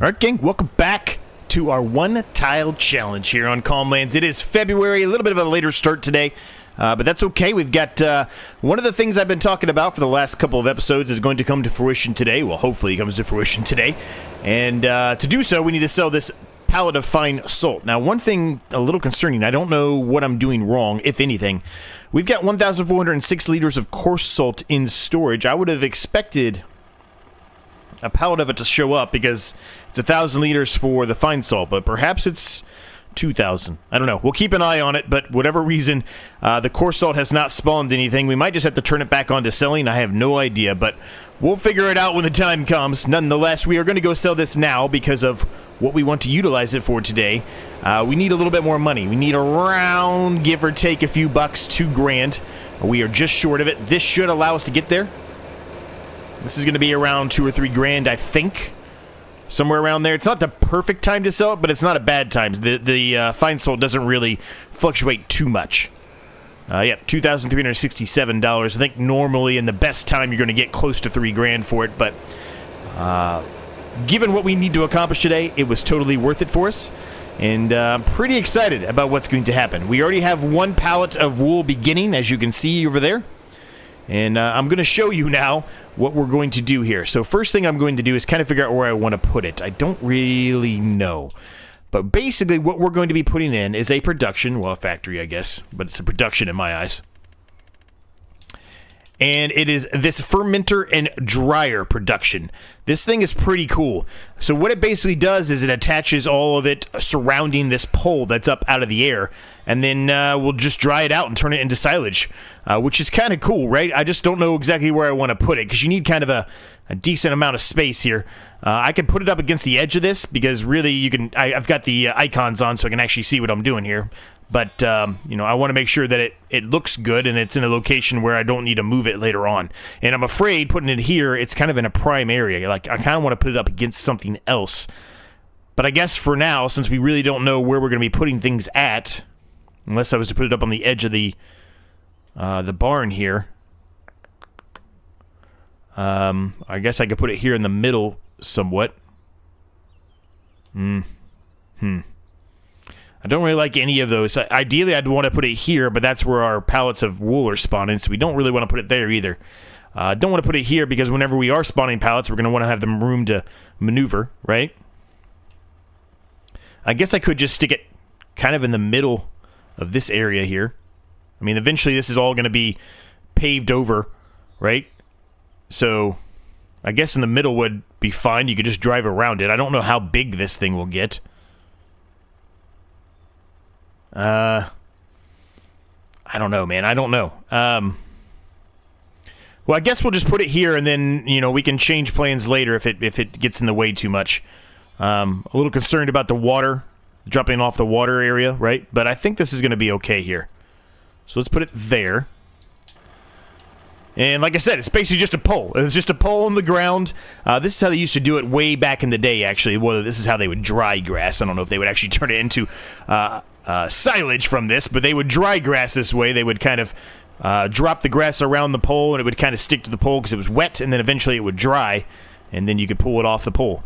Alright, gang, welcome back to our one tile challenge here on Calmlands. It is February, a little bit of a later start today, but that's okay. We've got one of the things I've been talking about for the last couple of episodes is going to come to fruition today. Well, hopefully it comes to fruition today. And to do so, we need to sell this pallet of fine salt. Now, one thing a little concerning, I don't know what I'm doing wrong, if anything. We've got 1,406 liters of coarse salt in storage. I would have expected a pallet of it to show up because it's 1,000 liters for the fine salt, but perhaps it's 2,000. I don't know. We'll keep an eye on it, but whatever reason, the coarse salt has not spawned anything. We might just have to turn it back on to selling. I have no idea, but we'll figure it out when the time comes. Nonetheless, we are going to go sell this now because of what we want to utilize it for today. We need a little bit more money. We need around, give or take a few bucks, $2,000. We are just short of it. This should allow us to get there. This is going to be around $2,000 or $3,000, I think. Somewhere around there. It's not the perfect time to sell it, but it's not a bad time. The fine salt doesn't really fluctuate too much. Yeah, $2,367. I think normally in the best time you're going to get close to $3,000 for it, but given what we need to accomplish today, it was totally worth it for us. And I'm pretty excited about what's going to happen. We already have one pallet of wool beginning, as you can see over there. And I'm going to show you now what we're going to do here. So first thing I'm going to do is kind of figure out where I want to put it. I don't really know. But basically what we're going to be putting in is a production, well, a factory, I guess, but it's a production in my eyes. And it is this fermenter and dryer production. This thing is pretty cool. So what it basically does is it attaches all of it surrounding this pole that's up out of the air, and then we'll just dry it out and turn it into silage, which is kind of cool, right? I just don't know exactly where I want to put it, because you need kind of a decent amount of space here. I can put it up against the edge of this, because really you can. I've got the icons on so I can actually see what I'm doing here. But, you know, I want to make sure that it looks good and it's in a location where I don't need to move it later on. And I'm afraid putting it here, it's kind of in a prime area. Like, I kind of want to put it up against something else. But I guess for now, since we really don't know where we're going to be putting things at, unless I was to put it up on the edge of the barn here, I guess I could put it here in the middle somewhat. I don't really like any of those. Ideally, I'd want to put it here, but that's where our pallets of wool are spawning, so we don't really want to put it there either. Don't want to put it here because whenever we are spawning pallets, we're going to want to have them room to maneuver, right? I guess I could just stick it kind of in the middle of this area here. I mean, eventually this is all going to be paved over, right? So I guess in the middle would be fine. You could just drive around it. I don't know how big this thing will get. I don't know, man. I don't know. Well, I guess we'll just put it here, and then, you know, we can change plans later if it gets in the way too much. A little concerned about the water, dropping off the water area, right? But I think this is going to be okay here. So let's put it there. And like I said, it's basically just a pole. It's just a pole on the ground. This is how they used to do it way back in the day, actually. Well, this is how they would dry grass. I don't know if they would actually turn it into silage from this, but they would dry grass this way. They would kind of drop the grass around the pole, and it would kind of stick to the pole because it was wet, and then eventually it would dry, and then you could pull it off the pole.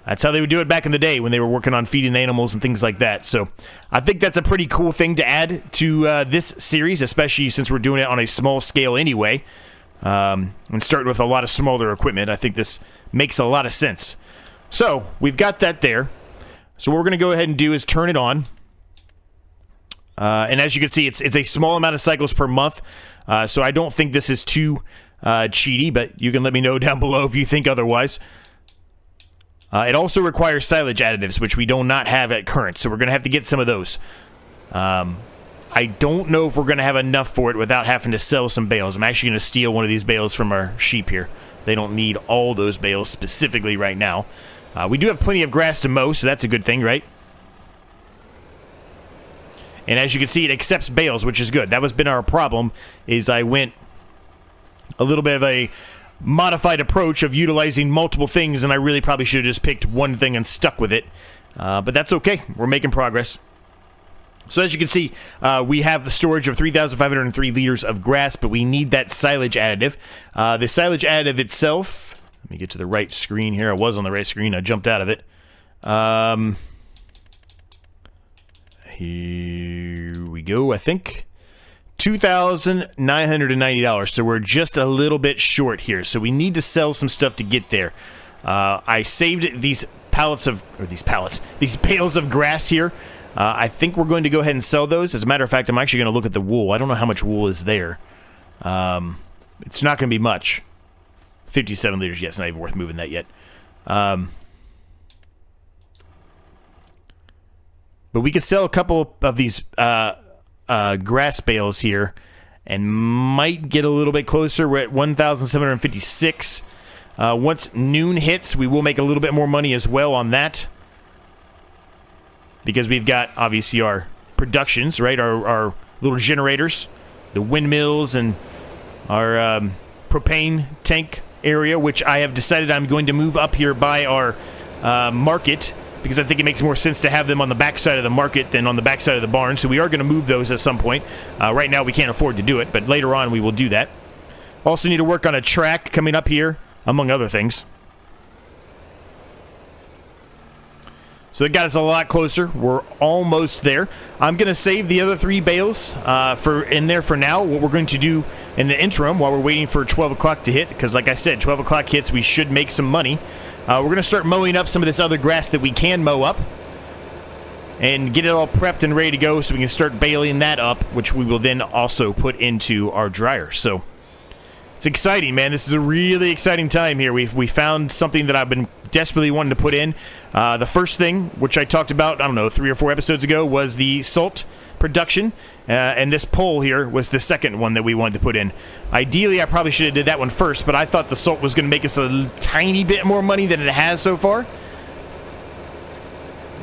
That's how they would do it back in the day when they were working on feeding animals and things like that. So I think that's a pretty cool thing to add to this series, especially since we're doing it on a small scale anyway, and starting with a lot of smaller equipment. I think this makes a lot of sense. So we've got that there. So what we're going to go ahead and do is turn it on. And as you can see, it's a small amount of cycles per month, so I don't think this is too cheaty, but you can let me know down below if you think otherwise. It also requires silage additives, which we do not have at current, so we're going to have to get some of those. I don't know if we're going to have enough for it without having to sell some bales. I'm actually going to steal one of these bales from our sheep here. They don't need all those bales specifically right now. We do have plenty of grass to mow, so that's a good thing, right? And as you can see, it accepts bales, which is good. That was been our problem, is I went a little bit of a modified approach of utilizing multiple things, and I really probably should have just picked one thing and stuck with it. But that's okay. We're making progress. So as you can see, we have the storage of 3,503 liters of grass, but we need that silage additive. The silage additive itself, let me get to the right screen here. I was on the right screen. I jumped out of it. Here we go, I think. $2,990. So we're just a little bit short here. So we need to sell some stuff to get there. I saved these bales of grass here. I think we're going to go ahead and sell those. As a matter of fact, I'm actually going to look at the wool. I don't know how much wool is there. It's not going to be much. 57 liters. Yes, not even worth moving that yet. But we could sell a couple of these grass bales here and might get a little bit closer. We're at 1,756. Once noon hits, we will make a little bit more money as well on that. Because we've got, obviously, our productions, right? Our little generators, the windmills, and our propane tank area, which I have decided I'm going to move up here by our market, because I think it makes more sense to have them on the backside of the market than on the backside of the barn. So we are going to move those at some point. Right now we can't afford to do it, but later on we will do that. Also need to work on a track coming up here, among other things. So that got us a lot closer. We're almost there. I'm going to save the other 3 bales in there for now. What we're going to do in the interim while we're waiting for 12 o'clock to hit, because like I said, 12 o'clock hits, we should make some money. We're going to start mowing up some of this other grass that we can mow up and get it all prepped and ready to go so we can start baling that up, which we will then also put into our dryer. So it's exciting, man. This is a really exciting time here. We found something that I've been desperately wanting to put in. The first thing, which I talked about, I don't know, 3 or 4 episodes ago, was the salt production, and this pole here was the second one that we wanted to put in. Ideally, I probably should have did that one first, but I thought the salt was going to make us a tiny bit more money than it has so far.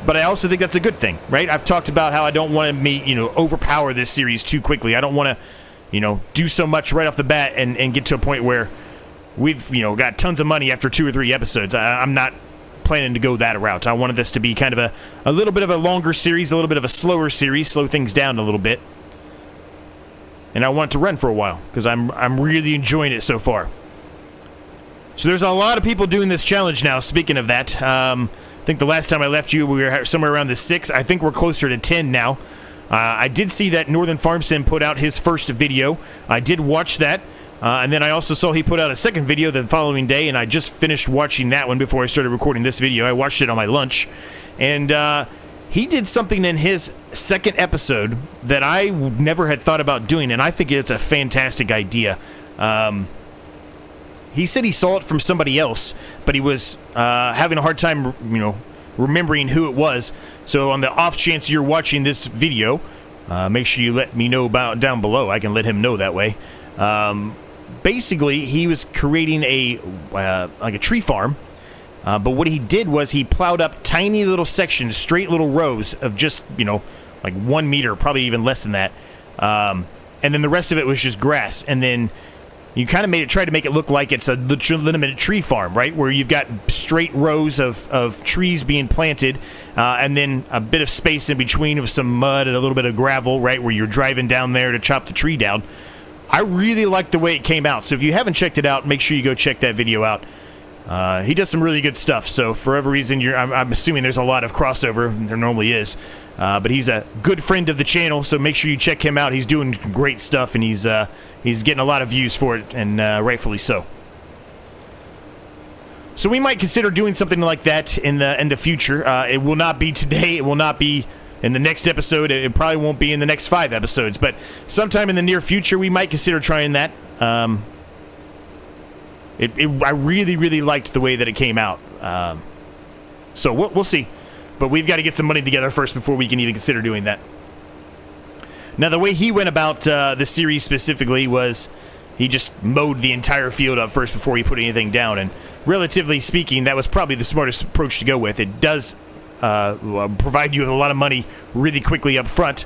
But I also think that's a good thing, right? I've talked about how I don't want to overpower this series too quickly. I don't want to, do so much right off the bat and get to a point where we've, got tons of money after 2 or 3 episodes. I'm not planning to go that route. I wanted this to be kind of a little bit of a longer series, a little bit of a slower series, slow things down a little bit. And I want it to run for a while because I'm really enjoying it so far. So there's a lot of people doing this challenge now. Speaking of that, I think the last time I left you, we were somewhere around the 6. I think we're closer to 10 now. I did see that Northern Farm Sim put out his first video. I did watch that. And then I also saw he put out a second video the following day, and I just finished watching that one before I started recording this video. I watched it on my lunch. And he did something in his second episode that I never had thought about doing, and I think it's a fantastic idea. He said he saw it from somebody else, but he was having a hard time, remembering who it was. So on the off chance you're watching this video, make sure you let me know about down below. I can let him know that way. Basically, he was creating like a tree farm, but what he did was he plowed up tiny little sections, straight little rows of just, like 1 meter, probably even less than that. And then the rest of it was just grass. And then you kind of tried to make it look like it's a legitimate tree farm, right? Where you've got straight rows of trees being planted, and then a bit of space in between of some mud and a little bit of gravel, right? Where you're driving down there to chop the tree down. I really like the way it came out. So if you haven't checked it out, make sure you go check that video out. He does some really good stuff. So for whatever reason, I'm assuming there's a lot of crossover. There normally is. But he's a good friend of the channel, so make sure you check him out. He's doing great stuff, and he's getting a lot of views for it, and rightfully so. So we might consider doing something like that in the future. It will not be today. It will not be in the next episode. It probably won't be in the next 5 episodes, but sometime in the near future, we might consider trying that. I really, really liked the way that it came out. So we'll see. But we've got to get some money together first before we can even consider doing that. Now, the way he went about the series specifically was he just mowed the entire field up first before he put anything down. And relatively speaking, that was probably the smartest approach to go with. It does provide you with a lot of money really quickly up front.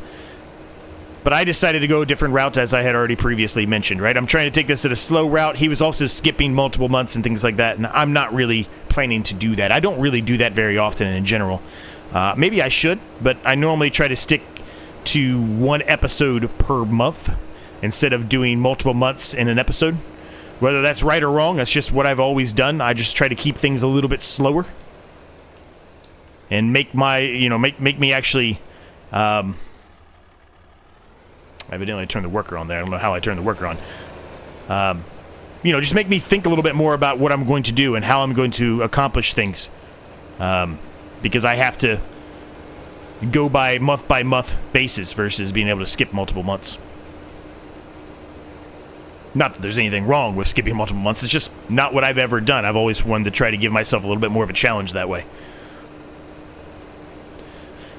But I decided to go a different route, as I had already previously mentioned, right? I'm trying to take this at a slow route. He was also skipping multiple months and things like that, and I'm not really planning to do that. I don't really do that very often in general. Maybe I should, but I normally try to stick to 1 episode per month instead of doing multiple months in an episode. Whether that's right or wrong, that's just what I've always done. I just try to keep things a little bit slower. and make my, make me actually, evidently I turned the worker on there. I don't know how I turned the worker on. Just make me think a little bit more about what I'm going to do and how I'm going to accomplish things. Because I have to go by month basis versus being able to skip multiple months. Not that there's anything wrong with skipping multiple months. It's just not what I've ever done. I've always wanted to try to give myself a little bit more of a challenge that way.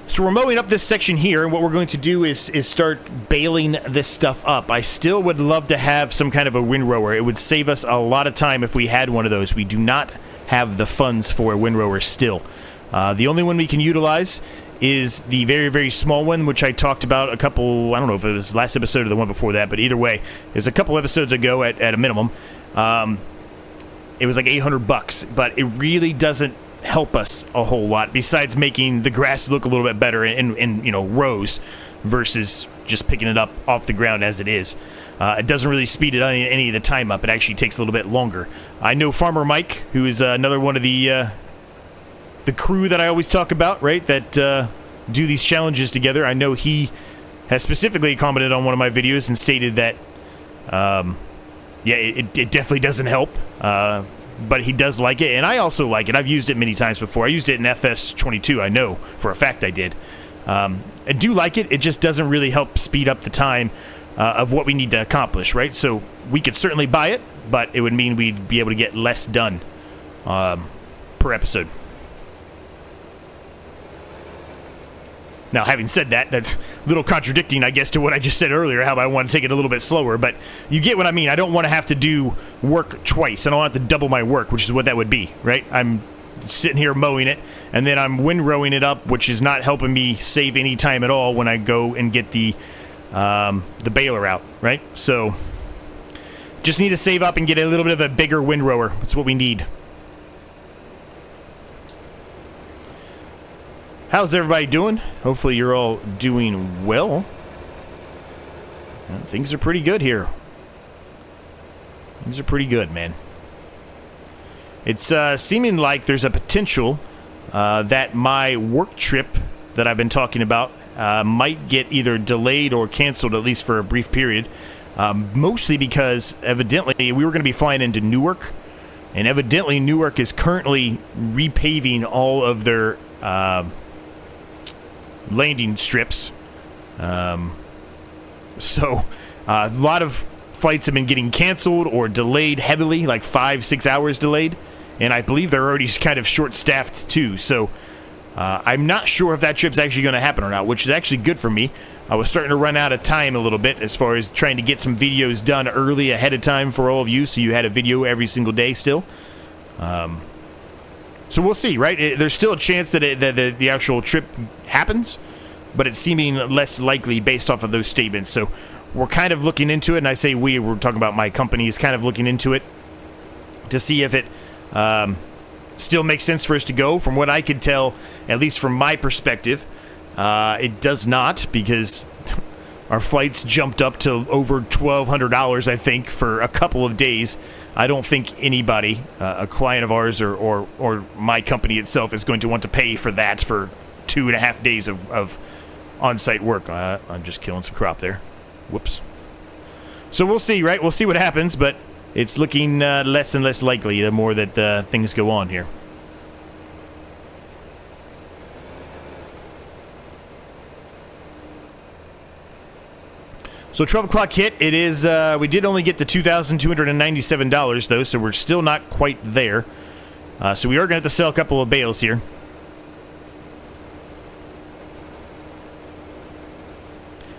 So we're mowing up this section here, and what we're going to do is start baling this stuff up. I still would love to have some kind of a windrower. It would save us a lot of time if we had one of those. We do not have the funds for a windrower still. The only one we can utilize is the very, very small one, which I talked about a couple, I don't know if it was last episode or the one before that, but either way, it was a couple episodes ago at a minimum. It was like $800, but it really doesn't help us a whole lot, besides making the grass look a little bit better in rows versus just picking it up off the ground as it is. It doesn't really speed it any of the time up. It actually takes a little bit longer. I know Farmer Mike, who is another one of the crew that I always talk about, right, that do these challenges together. I know he has specifically commented on one of my videos and stated that, it definitely doesn't help, but he does like it, and I also like it. I've used it many times before. I used it in FS22, I know, for a fact I did. I do like it. It just doesn't really help speed up the time of what we need to accomplish, right? So we could certainly buy it, but it would mean we'd be able to get less done per episode. Now, having said that, that's a little contradicting, I guess, to what I just said earlier, how I want to take it a little bit slower, but you get what I mean. I don't want to have to do work twice. I don't want to double my work, which is what that would be, right? I'm sitting here mowing it, and then I'm windrowing it up, which is not helping me save any time at all when I go and get the baler out, right? So, just need to save up and get a little bit of a bigger windrower. That's what we need. How's everybody doing? Hopefully you're all doing well. Things are pretty good here. Things are pretty good, man. It's seeming like there's a potential that my work trip that I've been talking about might get either delayed or canceled, at least for a brief period. Mostly because, evidently, we were going to be flying into Newark. And evidently, Newark is currently repaving all of their landing strips. So a lot of flights have been getting canceled or delayed heavily, like 5-6 hours delayed, and I believe they're already kind of short-staffed too. So I'm not sure if that trip's actually going to happen or not, which is actually good for me. I was starting to run out of time a little bit as far as trying to get some videos done early ahead of time for all of you, so you had a video every single day still. So we'll see, right? There's still a chance that the actual trip happens, but it's seeming less likely based off of those statements. So we're kind of looking into it, and I say we're talking about my company is kind of looking into it to see if it still makes sense for us to go. From what I could tell, at least from my perspective, it does not, because our flights jumped up to over $1,200, I think, for a couple of days. I don't think anybody, a client of ours or my company itself, is going to want to pay for that for 2.5 days of on-site work. I'm just killing some crop there. Whoops. So we'll see, right? We'll see what happens, but it's looking less and less likely the more that things go on here. So 12 o'clock hit. It is, we did only get to $2,297 though, so we're still not quite there. So we are going to have to sell a couple of bales here.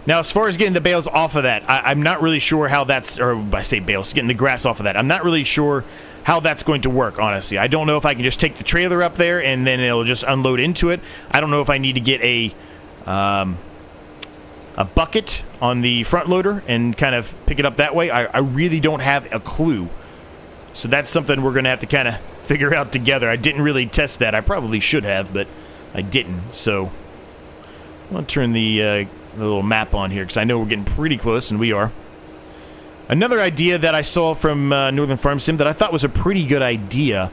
Now, as far as getting the bales off of that, I'm not really sure how that's, or I say bales, getting the grass off of that. I'm not really sure how that's going to work, honestly. I don't know if I can just take the trailer up there and then it'll just unload into it. I don't know if I need to get a bucket on the front loader and kind of pick it up that way. I really don't have a clue. So that's something we're going to have to kind of figure out together. I didn't really test that. I probably should have, but I didn't. So I'm going to turn the little map on here because I know we're getting pretty close, and we are. Another idea that I saw from Northern Farm Sim that I thought was a pretty good idea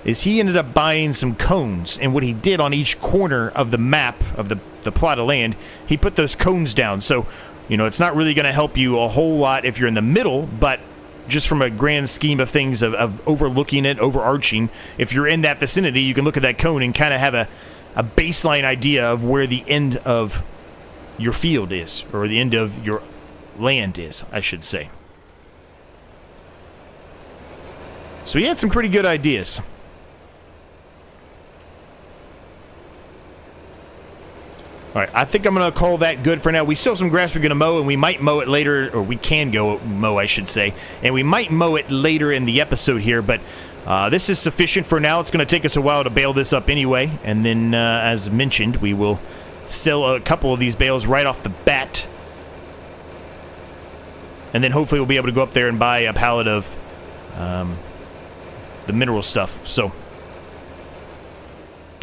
is he ended up buying some cones, and what he did on each corner of the map of the plot of land, he put those cones down. So, you know, it's not really going to help you a whole lot if you're in the middle, but just from a grand scheme of things of overlooking it, overarching, if you're in that vicinity, you can look at that cone and kind of have a baseline idea of where the end of your field is, or the end of your land is, I should say. So he had some pretty good ideas. All right, I think I'm going to call that good for now. We still have some grass we're going to mow, and we might mow it later, or we can go mow, I should say. And we might mow it later in the episode here, but this is sufficient for now. It's going to take us a while to bale this up anyway. And then, as mentioned, we will sell a couple of these bales right off the bat. And then hopefully we'll be able to go up there and buy a pallet of the mineral stuff. So,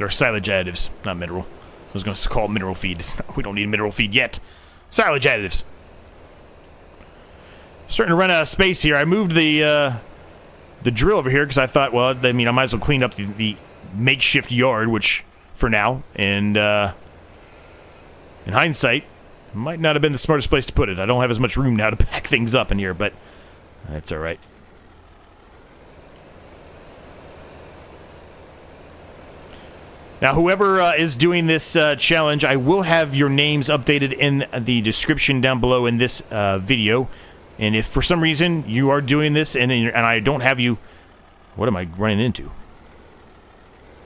or silage additives, not mineral. I was going to call it mineral feed. We don't need mineral feed yet. Silage additives. Starting to run out of space here. I moved the drill over here because I thought, well, I mean, I might as well clean up the makeshift yard, which for now, and in hindsight, might not have been the smartest place to put it. I don't have as much room now to pack things up in here, but that's all right. Now, whoever is doing this challenge, I will have your names updated in the description down below in this video. And if for some reason you are doing this and I don't have you, what am I running into?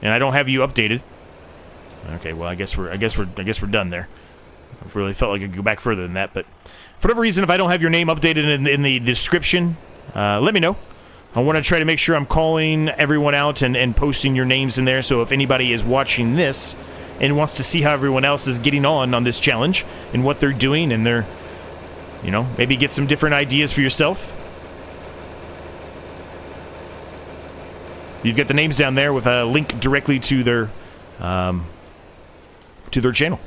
And I don't have you updated. Okay, well, I guess we're done there. I really felt like I could go back further than that, but for whatever reason, if I don't have your name updated in the description, let me know. I want to try to make sure I'm calling everyone out and posting your names in there, so if anybody is watching this and wants to see how everyone else is getting on this challenge and what they're doing, and they're, you know, maybe get some different ideas for yourself. You've got the names down there with a link directly to their channel.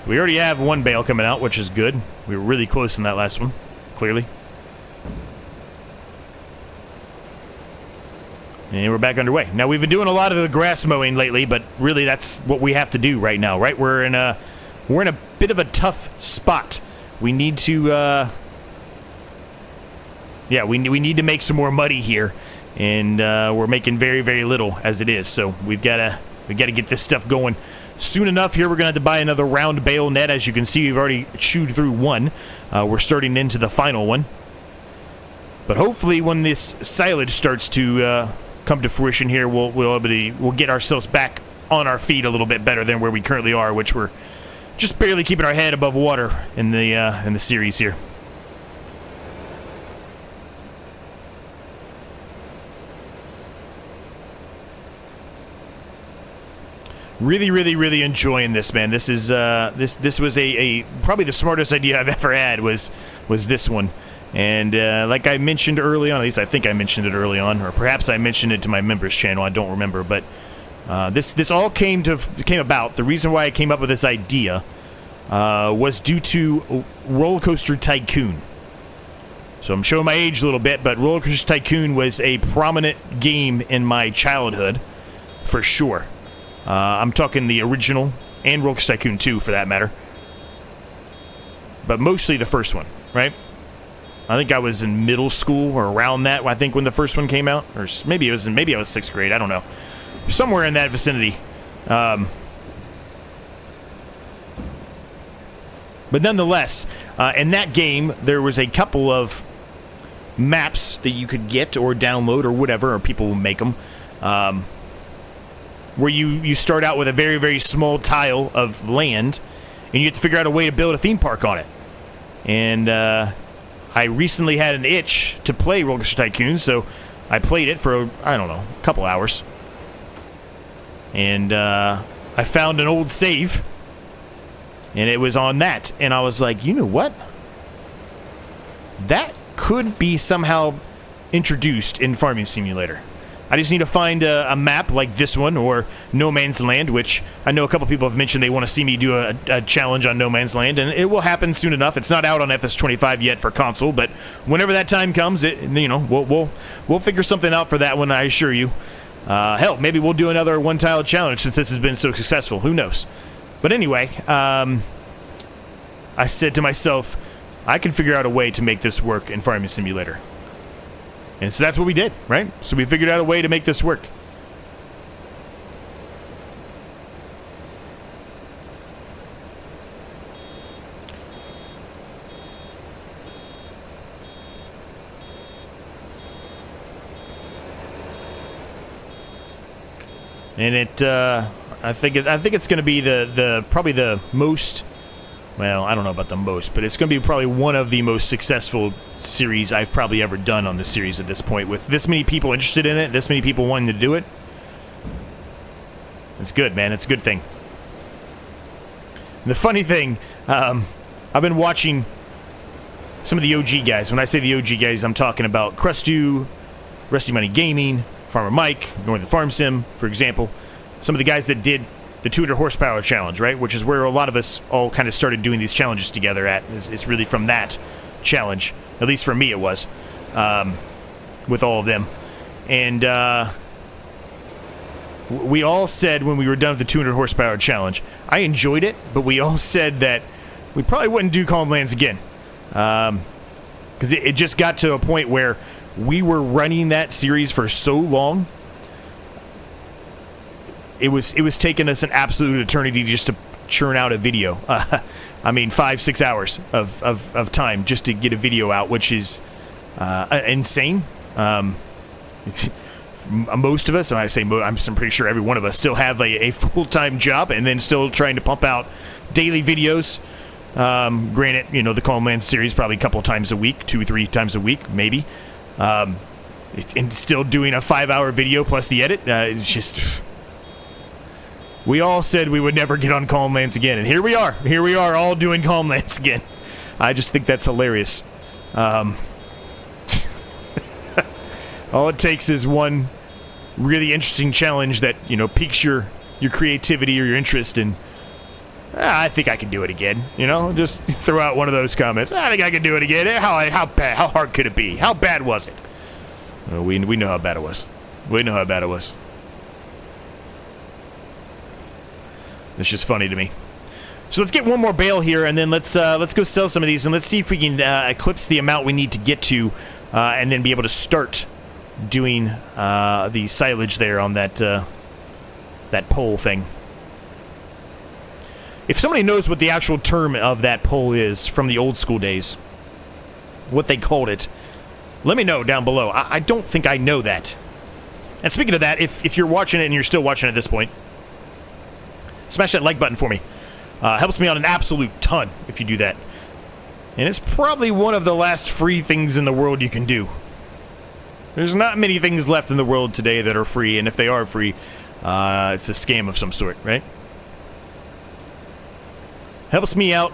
We already have one bale coming out, which is good. We were really close in that last one, clearly. And we're back underway. Now, we've been doing a lot of the grass mowing lately, but really that's what we have to do right now, right? We're in a bit of a tough spot. We need to, we need to make some more money here, and we're making very, very little as it is. So we got to get this stuff going soon enough. Here we're going to have to buy another round bale net. As you can see, we've already chewed through one. We're starting into the final one. But hopefully when this silage starts to come to fruition here, we'll get ourselves back on our feet a little bit better than where we currently are, which we're just barely keeping our head above water in the series here. Really, really, really enjoying this, man. This is this was a probably the smartest idea I've ever had was this one. And like I mentioned early on, at least I think I mentioned it early on, or perhaps I mentioned it to my members channel, I don't remember, but this all came about. The reason why I came up with this idea was due to Roller Coaster Tycoon. So I'm showing my age a little bit, but Roller Coaster Tycoon was a prominent game in my childhood, for sure. I'm talking the original, and Roller Coaster Tycoon 2 for that matter. But mostly the first one, right? I think I was in middle school or around that, I think, when the first one came out. Or maybe I was 6th grade, I don't know. Somewhere in that vicinity. But nonetheless, in that game, there was a couple of maps that you could get or download or whatever, or people will make them, where you start out with a very, very small tile of land, and you have to figure out a way to build a theme park on it. And I recently had an itch to play Roller Coaster Tycoon, so I played it for, I don't know, a couple hours. And I found an old save, and it was on that. And I was like, you know what? That could be somehow introduced in Farming Simulator. I just need to find a map like this one or No Man's Land, which I know a couple people have mentioned they want to see me do a challenge on No Man's Land, and it will happen soon enough. It's not out on FS25 yet for console, but whenever that time comes, we'll figure something out for that one, I assure you. Hell, maybe we'll do another one-tile challenge since this has been so successful. Who knows? But anyway, I said to myself, I can figure out a way to make this work in Farming Simulator. And so that's what we did, right? So we figured out a way to make this work. And I think it's going to be probably the most. Well, I don't know about the most, but it's going to be probably one of the most successful series I've probably ever done on the series at this point. With this many people interested in it, this many people wanting to do it. It's good, man. It's a good thing. And the funny thing, I've been watching some of the OG guys. When I say the OG guys, I'm talking about Crustu, Rusty Money Gaming, Farmer Mike, Northern Farm Sim, for example. Some of the guys that did the 200 horsepower challenge, right? Which is where a lot of us all kind of started doing these challenges together at. It's really from that challenge. At least for me it was. With all of them. And we all said when we were done with the 200 horsepower challenge, I enjoyed it, but we all said that we probably wouldn't do Calm Lands again. Because it just got to a point where we were running that series for so long. It was taking us an absolute eternity just to churn out a video. I mean, 5-6 hours of time just to get a video out, which is insane. Most of us, and I say I'm pretty sure every one of us, still have a full-time job and then still trying to pump out daily videos. Granted, the Calm Land series probably a couple times a week, 2-3 times a week, maybe. And still doing a 5-hour video plus the edit. It's just... We all said we would never get on Calm Lands again, and here we are. Here we are, all doing Calm Lands again. I just think that's hilarious. All it takes is one really interesting challenge that piques your creativity or your interest, and I think I can do it again. Just throw out one of those comments. I think I can do it again. How bad? How hard could it be? How bad was it? We know how bad it was. We know how bad it was. It's just funny to me. So let's get one more bale here, and then let's go sell some of these, and let's see if we can eclipse the amount we need to get to, and then be able to start doing the silage there on that pole thing. If somebody knows what the actual term of that pole is from the old school days, what they called it, let me know down below. I don't think I know that. And speaking of that, if you're watching it and you're still watching at this point, smash that like button for me. Helps me out an absolute ton if you do that. And it's probably one of the last free things in the world you can do. There's not many things left in the world today that are free, and if they are free, it's a scam of some sort, right? Helps me out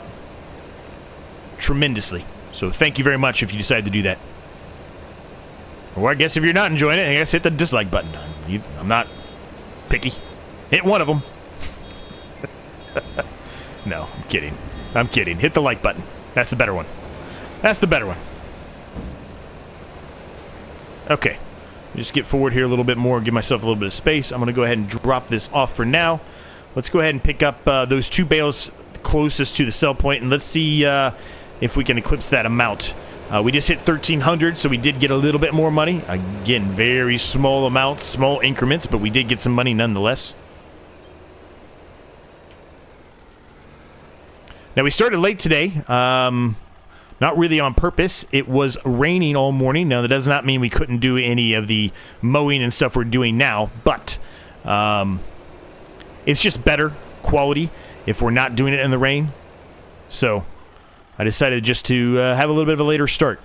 tremendously. So thank you very much if you decide to do that. Or I guess if you're not enjoying it, I guess hit the dislike button. I'm not picky. Hit one of them. No, I'm kidding. I'm kidding. Hit the like button. That's the better one. That's the better one. Okay. Just get forward here a little bit more, give myself a little bit of space. I'm going to go ahead and drop this off for now. Let's go ahead and pick up those 2 bales closest to the sell point, and let's see if we can eclipse that amount. We just hit 1,300, so we did get a little bit more money. Again, very small amounts, small increments, but we did get some money nonetheless. Now, we started late today, not really on purpose. It was raining all morning. Now, that does not mean we couldn't do any of the mowing and stuff we're doing now, but it's just better quality if we're not doing it in the rain. So, I decided just to have a little bit of a later start.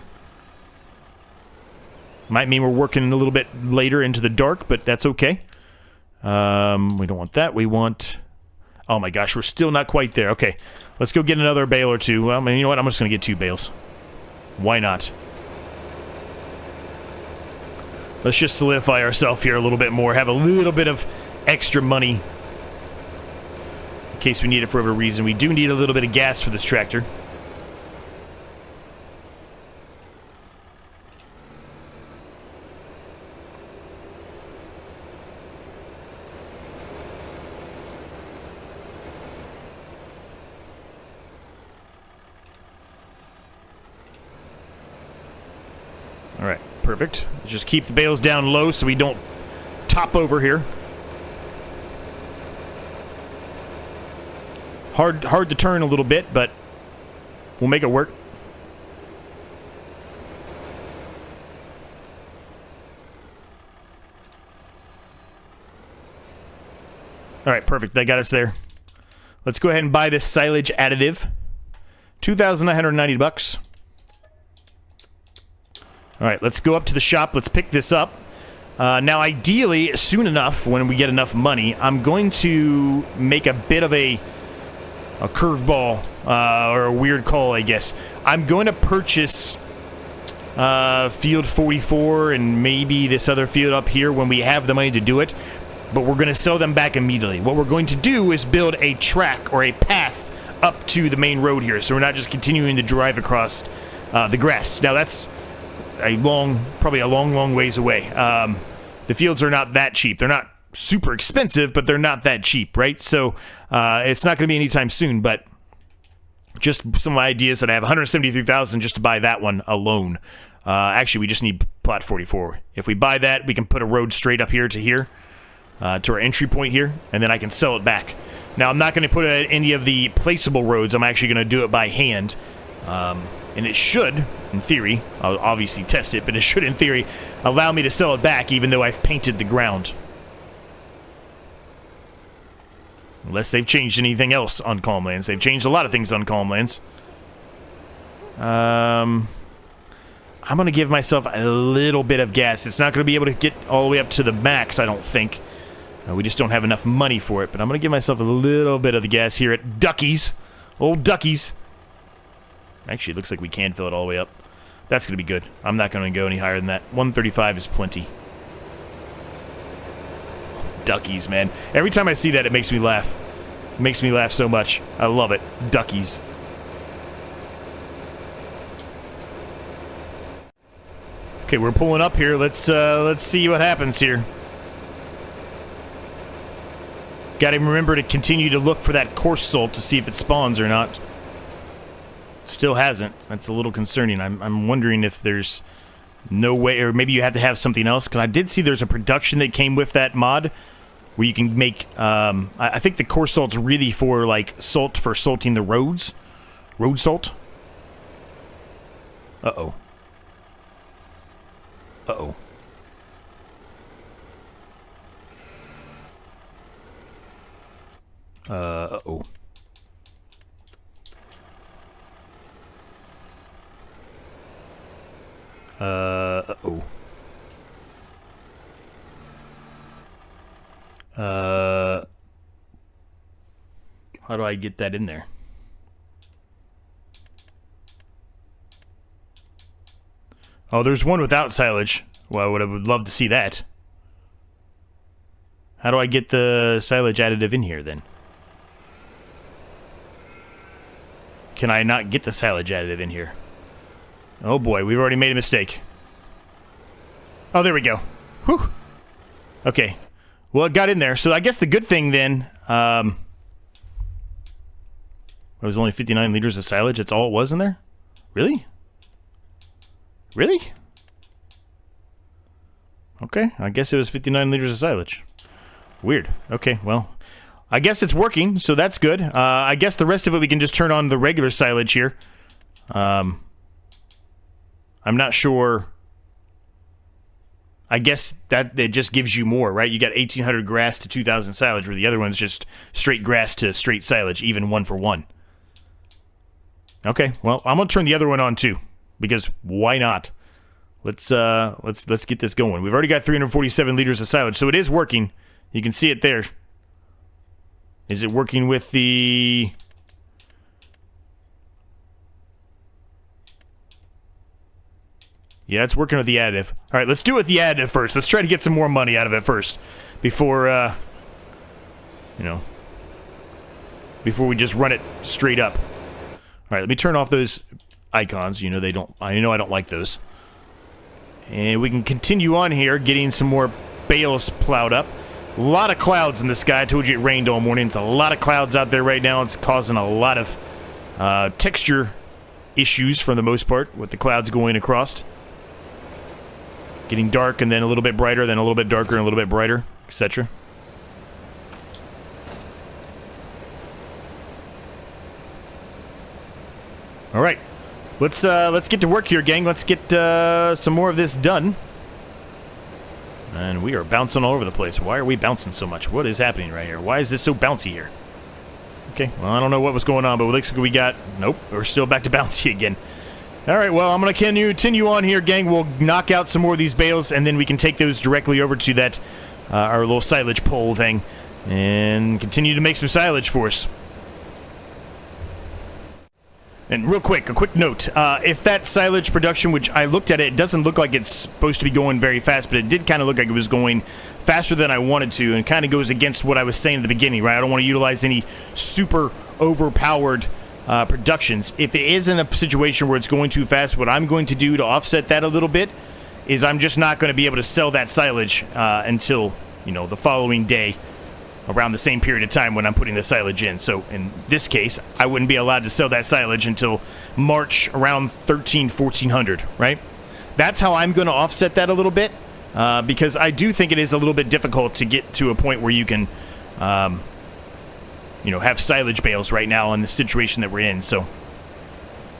Might mean we're working a little bit later into the dark, but that's okay. We don't want that. We want... Oh my gosh, we're still not quite there. Okay, let's go get another bale or two. Well, you know what? I'm just going to get 2 bales. Why not? Let's just solidify ourselves here a little bit more. Have a little bit of extra money in case we need it for whatever reason. We do need a little bit of gas for this tractor. Alright, perfect. Just keep the bales down low so we don't top over here. Hard to turn a little bit, but we'll make it work. Alright, perfect. That got us there. Let's go ahead and buy this silage additive. $2,990. Alright, let's go up to the shop. Let's pick this up. Now, ideally, soon enough, when we get enough money, I'm going to make a bit of a curveball, or a weird call, I guess. I'm going to purchase Field 44 and maybe this other field up here when we have the money to do it, but we're going to sell them back immediately. What we're going to do is build a track or a path up to the main road here, so we're not just continuing to drive across the grass. Now, that's probably a long ways away. The fields are not that cheap. They're not super expensive, but they're not that cheap, right? So it's not going to be anytime soon, but just some ideas that I have. 173,000 just to buy that one alone. Actually, we just need plot 44. If we buy that, we can put a road straight up here to our entry point here, and then I can sell it back. Now, I'm not going to put any of the placeable roads. I'm actually going to do it by hand. And it should, in theory, I'll obviously test it, but it should, in theory, allow me to sell it back even though I've painted the ground. Unless they've changed anything else on Calmlands. They've changed a lot of things on Calmlands. I'm going to give myself a little bit of gas. It's not going to be able to get all the way up to the max, I don't think. We just don't have enough money for it, but I'm going to give myself a little bit of the gas here at Ducky's. Old Ducky's. Actually, it looks like we can fill it all the way up. That's going to be good. I'm not going to go any higher than that. 135 is plenty. Duckies, man. Every time I see that, it makes me laugh. It makes me laugh so much. I love it. Duckies. Okay, we're pulling up here. Let's see what happens here. Got to remember to continue to look for that coarse salt to see if it spawns or not. Still hasn't. That's a little concerning. I'm wondering if there's no way, or maybe you have to have something else, because I did see there's a production that came with that mod where you can make, I think the coarse salt's really for, like, salt for salting the roads. Road salt. Uh-oh. Uh-oh. Uh-oh. Uh-oh. How do I get that in there? Oh, there's one without silage. Well, I would love to see that. How do I get the silage additive in here, then? Can I not get the silage additive in here? Oh boy, we've already made a mistake. Oh, there we go. Whew. Okay. Well, it got in there. So I guess the good thing then, it was only 59 liters of silage. That's all it was in there? Really? Really? Okay, I guess it was 59 liters of silage. Weird. Okay, well, I guess it's working, so that's good. I guess the rest of it we can just turn on the regular silage here. I'm not sure. I guess that it just gives you more, right? You got 1,800 grass to 2,000 silage, where the other one's just straight grass to straight silage, even 1 for 1. Okay, well, I'm gonna turn the other one on too, because why not? Let's get this going. We've already got 347 liters of silage, so it is working. You can see it there. Is it working with the... Yeah, it's working with the additive. All right, let's do it with the additive first. Let's try to get some more money out of it first before, before we just run it straight up. All right, let me turn off those icons. You know they don't. I know I don't like those. And we can continue on here, getting some more bales plowed up. A lot of clouds in the sky. I told you it rained all morning. It's a lot of clouds out there right now. It's causing a lot of texture issues for the most part with the clouds going across. Getting dark and then a little bit brighter, then a little bit darker and a little bit brighter, etc. All right, let's get to work here, gang. Let's get some more of this done. And we are bouncing all over the place. Why are we bouncing so much? What is happening right here? Why is this so bouncy here? Okay, well, I don't know what was going on, but it looks like we got... Nope, we're still back to bouncy again. All right, well, I'm going to continue on here, gang. We'll knock out some more of these bales, and then we can take those directly over to that, our little silage pole thing, and continue to make some silage for us. And real quick, a quick note. If that silage production, which I looked at it doesn't look like it's supposed to be going very fast, but it did kind of look like it was going faster than I wanted to, and kind of goes against what I was saying at the beginning, right? I don't want to utilize any super overpowered productions. If it is in a situation where it's going too fast, what I'm going to do to offset that a little bit is I'm just not going to be able to sell that silage until, the following day, around the same period of time when I'm putting the silage in. So in this case, I wouldn't be allowed to sell that silage until March around 1400, right? That's how I'm going to offset that a little bit, because I do think it is a little bit difficult to get to a point where you can, have silage bales right now in the situation that we're in. So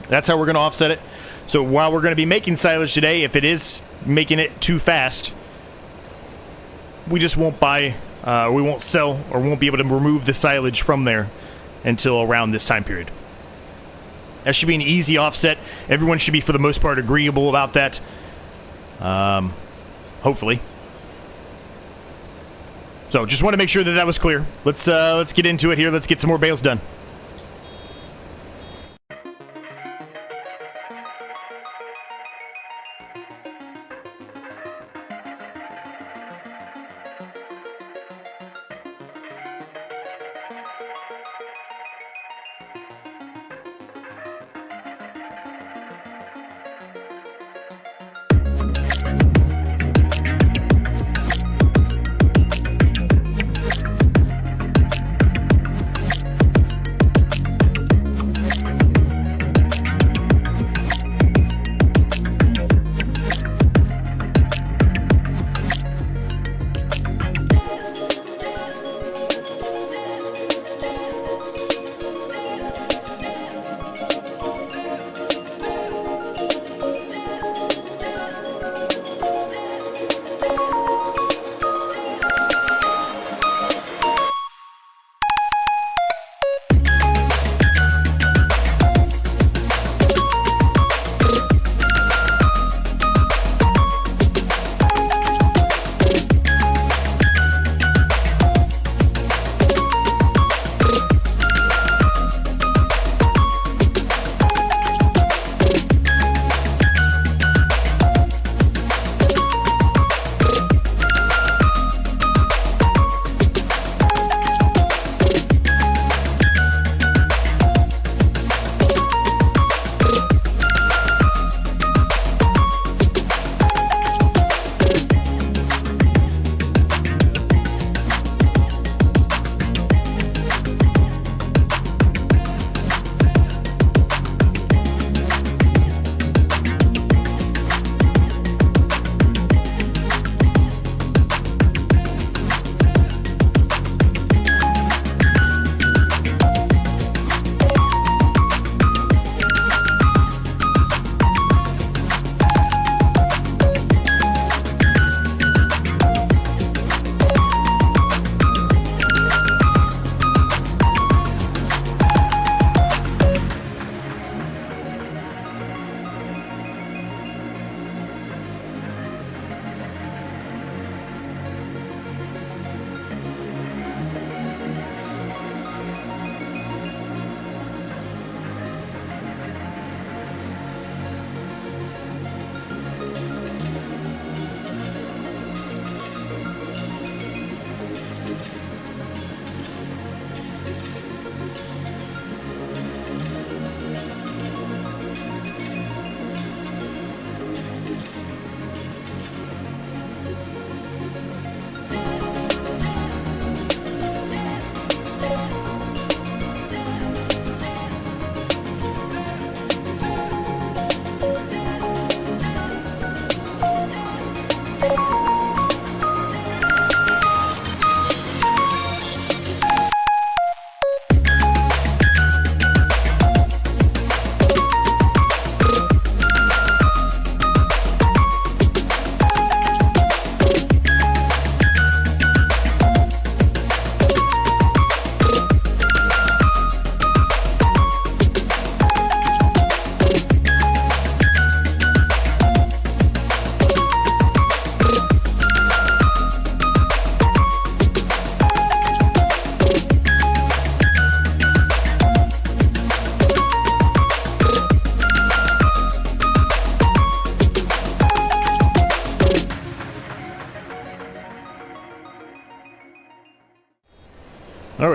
that's how we're going to offset it. So while we're going to be making silage today, if it is making it too fast, we just won't buy... we won't sell or won't be able to remove the silage from there until around this time period. That should be an easy offset. Everyone should be, for the most part, agreeable about that. Hopefully. So, just want to make sure that that was clear. Let's get into it here. Let's get some more bales done.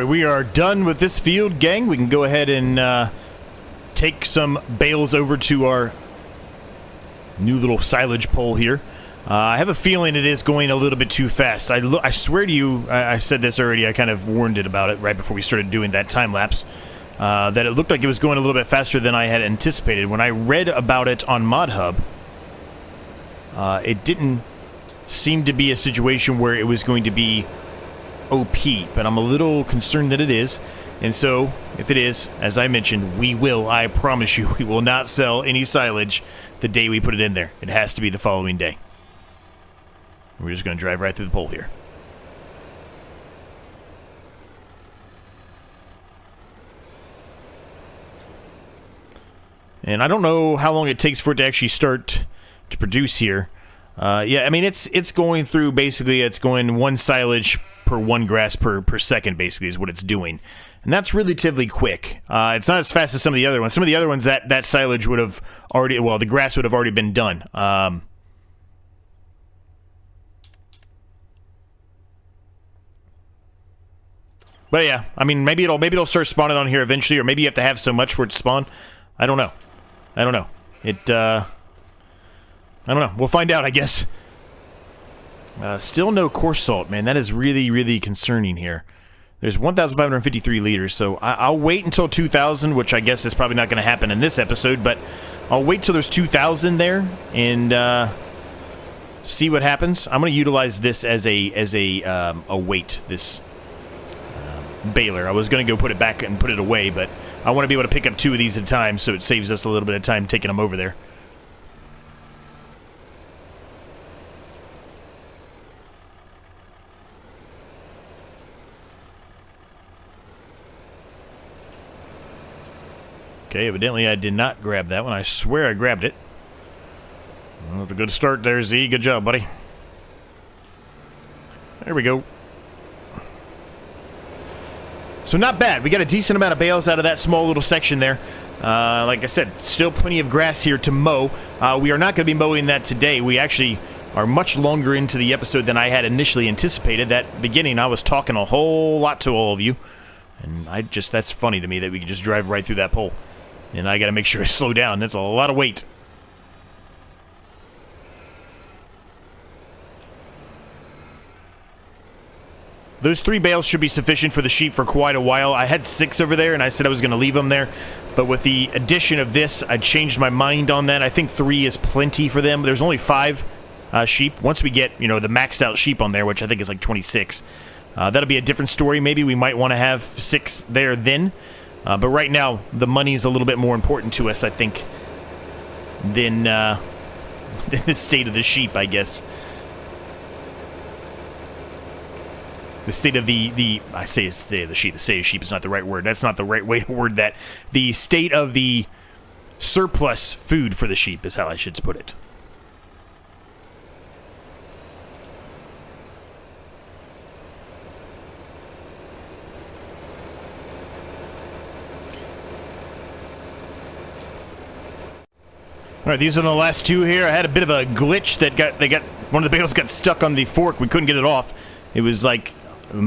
boy, we are done with this field, gang. We can go ahead and take some bales over to our new little silage pole here. I have a feeling it is going a little bit too fast. I swear to you, I said this already, I kind of warned it about it right before we started doing that time lapse, that it looked like it was going a little bit faster than I had anticipated. When I read about it on ModHub, it didn't seem to be a situation where it was going to be OP, but I'm a little concerned that it is. And so, if it is, as I mentioned, I promise you, we will not sell any silage the day we put it in there. It has to be the following day. We're just going to drive right through the pole here. And I don't know how long it takes for it to actually start to produce here. Yeah, I mean, it's going through, basically, it's going one silage per one grass per second, basically, is what it's doing. And that's relatively quick. It's not as fast as some of the other ones. Some of the other ones, that silage would have already, well, the grass would have already been done. But yeah, I mean, maybe it'll start spawning on here eventually, or maybe you have to have so much for it to spawn. I don't know. I don't know. I don't know. We'll find out, I guess. Still no coarse salt, man. That is really, really concerning here. There's 1,553 liters, so I'll wait until 2,000, which I guess is probably not going to happen in this episode, but I'll wait till there's 2,000 there and see what happens. I'm going to utilize this as a weight, this baler. I was going to go put it back and put it away, but I want to be able to pick up 2 of these at a time, so it saves us a little bit of time taking them over there. Okay, evidently I did not grab that one. I swear I grabbed it. Well, that's a good start there, Z. Good job, buddy. There we go. So not bad. We got a decent amount of bales out of that small little section there. Like I said, still plenty of grass here to mow. We are not going to be mowing that today. We actually are much longer into the episode than I had initially anticipated. That beginning, I was talking a whole lot to all of you. And that's funny to me that we can just drive right through that pole. And I got to make sure I slow down. That's a lot of weight. Those 3 bales should be sufficient for the sheep for quite a while. I had 6 over there, and I said I was going to leave them there. But with the addition of this, I changed my mind on that. I think 3 is plenty for them. There's only 5 sheep. Once we get, the maxed out sheep on there, which I think is like 26, that'll be a different story. Maybe we might want to have 6 there then. But right now, the money's a little bit more important to us, I think, than the state of the sheep, I guess. The state of I say state of the sheep. The state of sheep is not the right word. That's not the right way to word that. The state of the surplus food for the sheep is how I should put it. All right, these are the last 2 here. I had a bit of a glitch that one of the bales got stuck on the fork. We couldn't get it off. It was like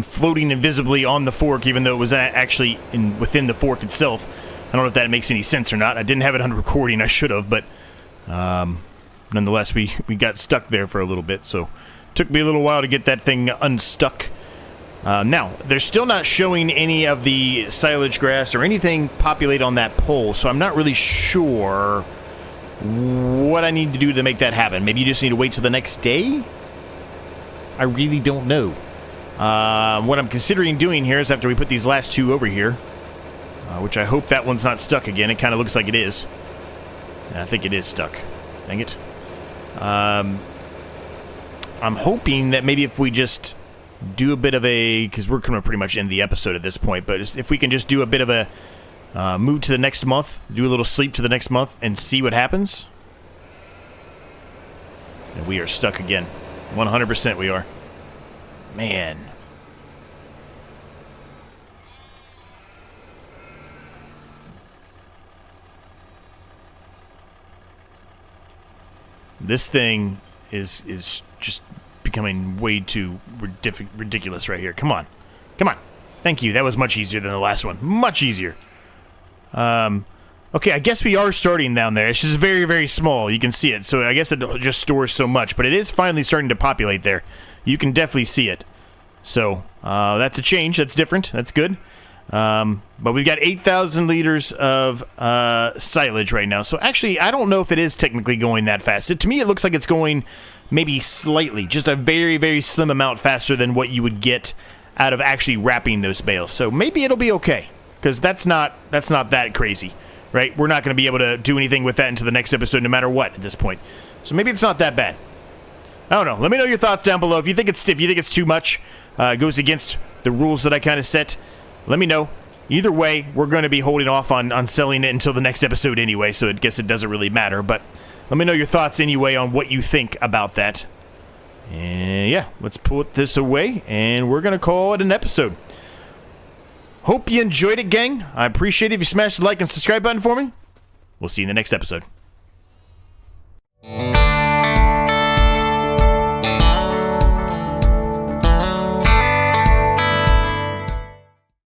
floating invisibly on the fork, even though it was actually within the fork itself. I don't know if that makes any sense or not. I didn't have it on recording. I should have, but nonetheless, we got stuck there for a little bit. So it took me a little while to get that thing unstuck. Now, they're still not showing any of the silage grass or anything populate on that pole, so I'm not really sure what I need to do to make that happen. Maybe you just need to wait till the next day? I really don't know. What I'm considering doing here is after we put these last 2 over here, which I hope that one's not stuck again. It kind of looks like it is. I think it is stuck. Dang it. I'm hoping that maybe if we just do a bit of because we're kind of pretty much in the episode at this point, but if we can just do a bit of a move to the next month, do a little sleep to the next month, and see what happens. And we are stuck again. 100% we are. Man. This thing is just becoming way too ridiculous right here. Come on. Come on. Thank you. That was much easier than the last one. Much easier. Okay, I guess we are starting down there. It's just very, very small. You can see it. So I guess it just stores so much. But it is finally starting to populate there. You can definitely see it. So that's a change. That's different. That's good. But we've got 8,000 liters of silage right now. So actually, I don't know if it is technically going that fast. To me, it looks like it's going maybe slightly. Just a very, very slim amount faster than what you would get out of actually wrapping those bales. So maybe it'll be okay. Because that's not that crazy. Right? We're not going to be able to do anything with that into the next episode no matter what at this point. So maybe it's not that bad. I don't know. Let me know your thoughts down below. If you think it's too much, goes against the rules that I kind of set, let me know. Either way, we're going to be holding off on selling it until the next episode anyway, so I guess it doesn't really matter. But let me know your thoughts anyway on what you think about that. And yeah, let's put this away, and we're going to call it an episode. Hope you enjoyed it, gang. I appreciate it if you smash the like and subscribe button for me. We'll see you in the next episode.